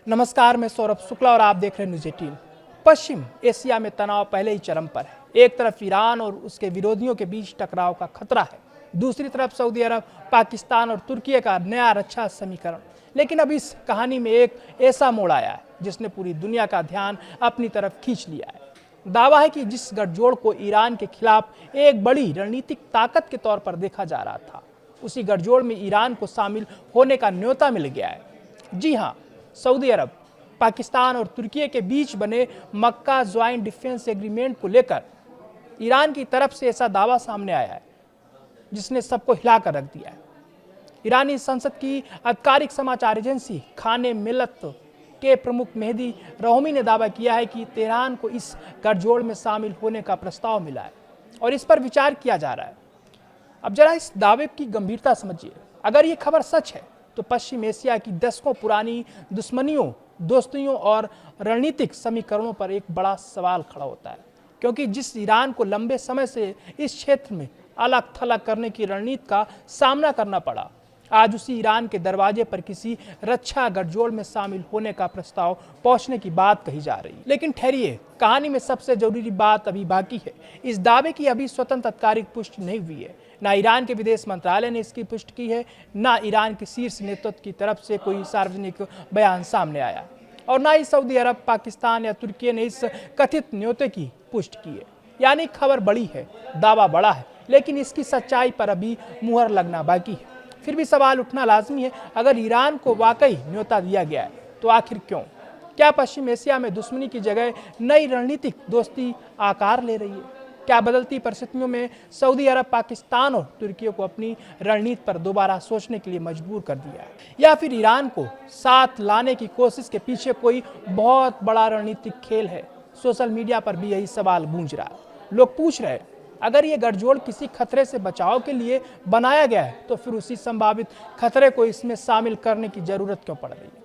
नमस्कार, मैं सौरभ शुक्ला और आप देख रहे हैं न्यूज़ 18। पश्चिम एशिया में तनाव पहले ही चरम पर है। एक तरफ ईरान और उसके विरोधियों के बीच टकराव का खतरा है, दूसरी तरफ सऊदी अरब, पाकिस्तान और तुर्की का नया रक्षा समीकरण। लेकिन अब इस कहानी में एक ऐसा मोड़ आया है जिसने पूरी दुनिया का ध्यान अपनी तरफ खींच लिया है। दावा है कि जिस गठजोड़ को ईरान के खिलाफ एक बड़ी रणनीतिक ताकत के तौर पर देखा जा रहा था, उसी गठजोड़ में ईरान को शामिल होने का न्योता मिल गया है। जी हाँ, सऊदी अरब, पाकिस्तान और तुर्की के बीच बने मक्का ज्वाइंट डिफेंस एग्रीमेंट को लेकर ईरान की तरफ से ऐसा दावा सामने आया है जिसने सबको हिलाकर रख दिया है। ईरानी संसद की आधिकारिक समाचार एजेंसी खाने मिल्लत के प्रमुख मेहदी रहोमी ने दावा किया है कि तेहरान को इस गठजोड़ में शामिल होने का प्रस्ताव मिला है और इस पर विचार किया जा रहा है। अब जरा इस दावे की गंभीरता समझिए। अगर ये खबर सच है तो पश्चिम एशिया की दशकों पुरानी दुश्मनियों, दोस्तियों और रणनीतिक समीकरणों पर एक बड़ा सवाल खड़ा होता है, क्योंकि जिस ईरान को लंबे समय से इस क्षेत्र में अलग थलग करने की रणनीति का सामना करना पड़ा, आज उसी ईरान के दरवाजे पर किसी रक्षा गठजोड़ में शामिल होने का प्रस्ताव पहुंचने की बात कही जा रही है। लेकिन ठहरिए, कहानी में सबसे जरूरी बात अभी बाकी है। इस दावे की अभी स्वतंत्र आधिकारिक पुष्टि नहीं हुई है। ना ईरान के विदेश मंत्रालय ने इसकी पुष्टि की है, ना ईरान के शीर्ष नेतृत्व की तरफ से कोई सार्वजनिक बयान सामने आया, और ना ही सऊदी अरब, पाकिस्तान या तुर्की ने इस कथित न्योते की पुष्टि की है। यानी खबर बड़ी है, दावा बड़ा है, लेकिन इसकी सच्चाई पर अभी मुहर लगना बाकी है। फिर भी सवाल उठना लाजमी है, अगर ईरान को वाकई न्योता दिया गया है तो आखिर क्यों? क्या पश्चिम एशिया में दुश्मनी की जगह नई रणनीतिक दोस्ती आकार ले रही है? क्या बदलती परिस्थितियों में सऊदी अरब, पाकिस्तान और तुर्की को अपनी रणनीति पर दोबारा सोचने के लिए मजबूर कर दिया है? या फिर ईरान को साथ लाने की कोशिश के पीछे कोई बहुत बड़ा रणनीतिक खेल है? सोशल मीडिया पर भी यही सवाल गूंज रहा है। लोग पूछ रहे हैं, अगर ये गठजोड़ किसी खतरे से बचाव के लिए बनाया गया है तो फिर उसी संभावित खतरे को इसमें शामिल करने की जरूरत क्यों पड़ रही है?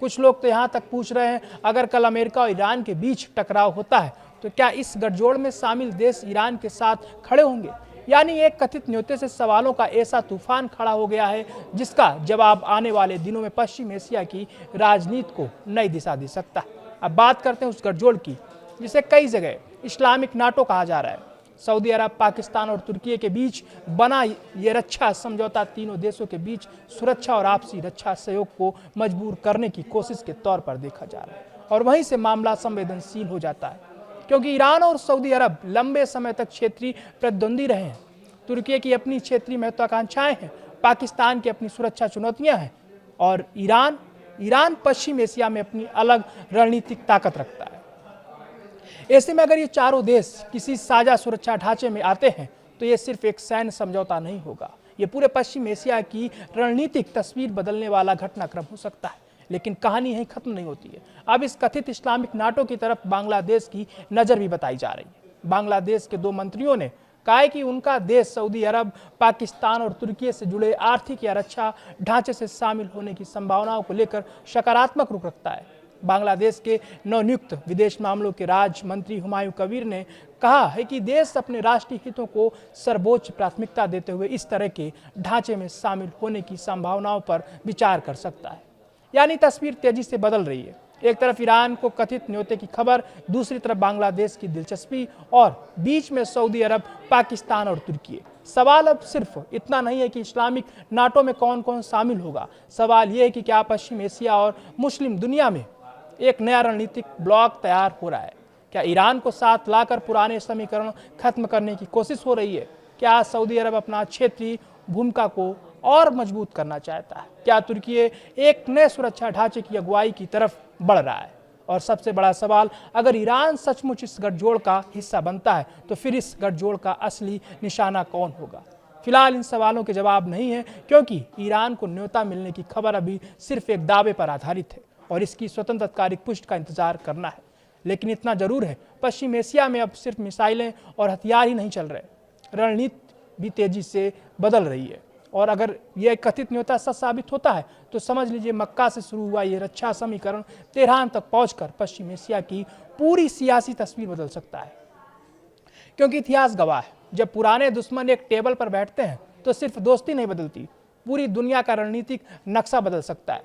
कुछ लोग तो यहाँ तक पूछ रहे हैं, अगर कल अमेरिका और ईरान के बीच टकराव होता है तो क्या इस गठजोड़ में शामिल देश ईरान के साथ खड़े होंगे? यानी एक कथित न्योते से सवालों का ऐसा तूफान खड़ा हो गया है जिसका जवाब आने वाले दिनों में पश्चिम एशिया की राजनीति को नई दिशा दे सकता है। अब बात करते हैं उस गठजोड़ की जिसे कई जगह इस्लामिक नाटो कहा जा रहा है। सऊदी अरब, पाकिस्तान और तुर्की के बीच बना ये रक्षा समझौता तीनों देशों के बीच सुरक्षा और आपसी रक्षा सहयोग को मजबूर करने की कोशिश के तौर पर देखा जा रहा है, और वहीं से मामला संवेदनशील हो जाता है, क्योंकि ईरान और सऊदी अरब लंबे समय तक क्षेत्रीय प्रतिद्वंदी रहे हैं। तुर्की की अपनी क्षेत्रीय महत्वाकांक्षाएं हैं, पाकिस्तान की अपनी सुरक्षा चुनौतियां हैं, और ईरान पश्चिम एशिया में अपनी अलग रणनीतिक ताकत रखता है। ऐसे में अगर ये चारों देश किसी साझा सुरक्षा ढांचे में आते हैं तो ये सिर्फ एक सैन्य समझौता नहीं होगा, ये पूरे पश्चिम एशिया की रणनीतिक तस्वीर बदलने वाला घटनाक्रम हो सकता है। लेकिन कहानी यहीं खत्म नहीं होती है। अब इस कथित इस्लामिक नाटो की तरफ बांग्लादेश की नजर भी बताई जा रही है। बांग्लादेश के 2 मंत्रियों ने कहा है कि उनका देश सऊदी अरब, पाकिस्तान और तुर्की से जुड़े आर्थिक या रक्षा ढांचे से शामिल होने की संभावनाओं को लेकर सकारात्मक रुख रखता है। बांग्लादेश के नवनियुक्त विदेश मामलों के राज्य मंत्री हुमायूं कबीर ने कहा है कि देश अपने राष्ट्रीय हितों को सर्वोच्च प्राथमिकता देते हुए इस तरह के ढांचे में शामिल होने की संभावनाओं पर विचार कर सकता है। यानी तस्वीर तेजी से बदल रही है। एक तरफ ईरान को कथित न्योते की खबर, दूसरी तरफ बांग्लादेश की दिलचस्पी, और बीच में सऊदी अरब, पाकिस्तान और तुर्की। सवाल अब सिर्फ इतना नहीं है कि इस्लामिक नाटो में कौन कौन शामिल होगा, सवाल यह है कि क्या पश्चिम एशिया और मुस्लिम दुनिया में एक नया रणनीतिक ब्लॉक तैयार हो रहा है? क्या ईरान को साथ लाकर पुराने समीकरण खत्म करने की कोशिश हो रही है? क्या सऊदी अरब अपना क्षेत्रीय भूमिका को और मजबूत करना चाहता है? क्या तुर्की एक नए सुरक्षा ढांचे की अगुवाई की तरफ बढ़ रहा है? और सबसे बड़ा सवाल, अगर ईरान सचमुच इस गठजोड़ का हिस्सा बनता है तो फिर इस गठजोड़ का असली निशाना कौन होगा? फिलहाल इन सवालों के जवाब नहीं है, क्योंकि ईरान को न्योता मिलने की खबर अभी सिर्फ एक दावे पर आधारित है और इसकी स्वतंत्र आधिकारिक पुष्टि का इंतजार करना है। लेकिन इतना जरूर है, पश्चिम एशिया में अब सिर्फ मिसाइलें और हथियार ही नहीं चल रहे, रणनीति भी तेजी से बदल रही है। और अगर यह कथित न्योता सच साबित होता है तो समझ लीजिए मक्का से शुरू हुआ ये रक्षा समीकरण तेहरान तक पहुंचकर पश्चिम एशिया की पूरी सियासी तस्वीर बदल सकता है। क्योंकि इतिहास गवाह है, जब पुराने दुश्मन एक टेबल पर बैठते हैं तो सिर्फ दोस्ती नहीं बदलती, पूरी दुनिया का रणनीतिक नक्शा बदल सकता है।